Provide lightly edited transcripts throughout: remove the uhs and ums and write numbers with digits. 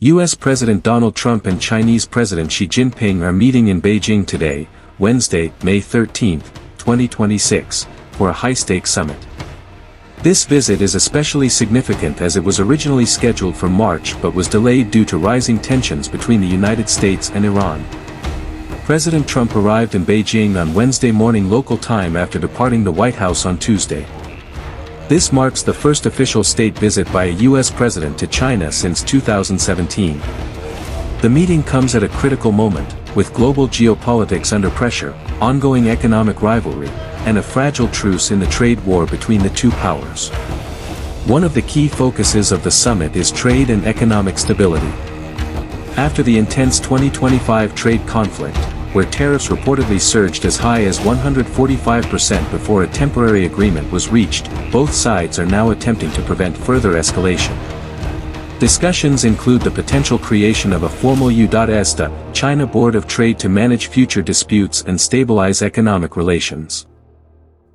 U.S. President Donald Trump and Chinese President Xi Jinping are meeting in Beijing today, Wednesday, May 13, 2026, for a high-stakes summit. This visit is especially significant as it was originally scheduled for March but was delayed due to rising tensions between the United States and Iran. President Trump arrived in Beijing on Wednesday morning local time after departing the White House on Tuesday. This marks the first official state visit by a U.S. president to China since 2017. The meeting comes at a critical moment, with global geopolitics under pressure, ongoing economic rivalry, and a fragile truce in the trade war between the two powers. One of the key focuses of the summit is trade and economic stability. After the intense 2025 trade conflict, where tariffs reportedly surged as high as 145% before a temporary agreement was reached, both sides are now attempting to prevent further escalation. Discussions include the potential creation of a formal U.S. China Board of Trade to manage future disputes and stabilize economic relations.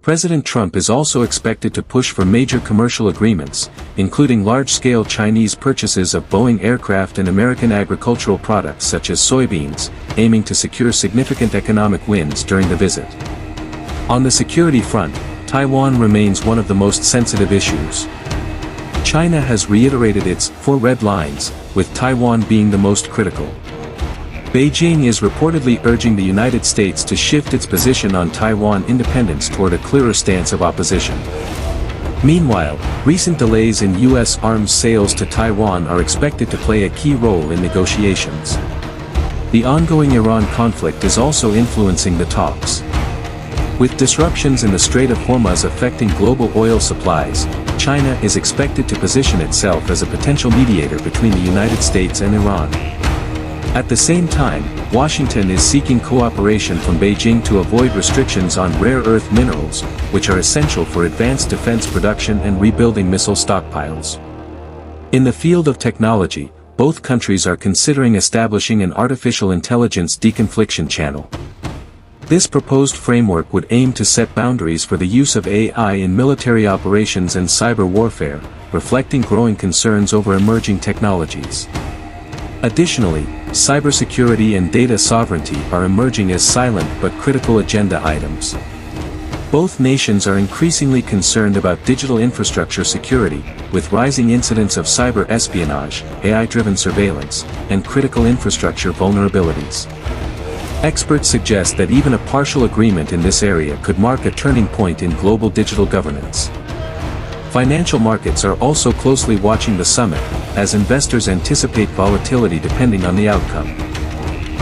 President Trump is also expected to push for major commercial agreements, including large-scale Chinese purchases of Boeing aircraft and American agricultural products such as soybeans, aiming to secure significant economic wins during the visit. On the security front, Taiwan remains one of the most sensitive issues. China has reiterated its four red lines, with Taiwan being the most critical. Beijing is reportedly urging the United States to shift its position on Taiwan independence toward a clearer stance of opposition. Meanwhile, recent delays in U.S. arms sales to Taiwan are expected to play a key role in negotiations. The ongoing Iran conflict is also influencing the talks. With disruptions in the Strait of Hormuz affecting global oil supplies, China is expected to position itself as a potential mediator between the United States and Iran. At the same time, Washington is seeking cooperation from Beijing to avoid restrictions on rare earth minerals, which are essential for advanced defense production and rebuilding missile stockpiles. In the field of technology, both countries are considering establishing an artificial intelligence deconfliction channel. This proposed framework would aim to set boundaries for the use of AI in military operations and cyber warfare, reflecting growing concerns over emerging technologies. Additionally, cybersecurity and data sovereignty are emerging as silent but critical agenda items. Both nations are increasingly concerned about digital infrastructure security, with rising incidents of cyber espionage, AI-driven surveillance, and critical infrastructure vulnerabilities. Experts suggest that even a partial agreement in this area could mark a turning point in global digital governance. Financial markets are also closely watching the summit, as investors anticipate volatility depending on the outcome.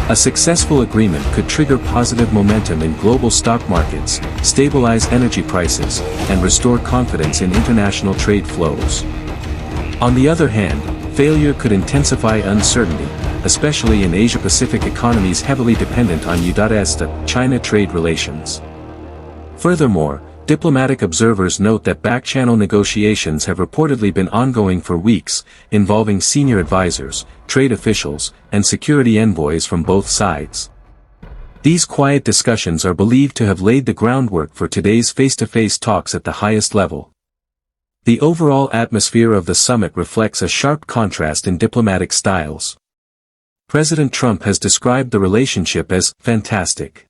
A successful agreement could trigger positive momentum in global stock markets, stabilize energy prices, and restore confidence in international trade flows. On the other hand, failure could intensify uncertainty, especially in Asia-Pacific economies heavily dependent on U.S.-China trade relations. Furthermore, diplomatic observers note that back-channel negotiations have reportedly been ongoing for weeks, involving senior advisors, trade officials, and security envoys from both sides. These quiet discussions are believed to have laid the groundwork for today's face-to-face talks at the highest level. The overall atmosphere of the summit reflects a sharp contrast in diplomatic styles. President Trump has described the relationship as fantastic.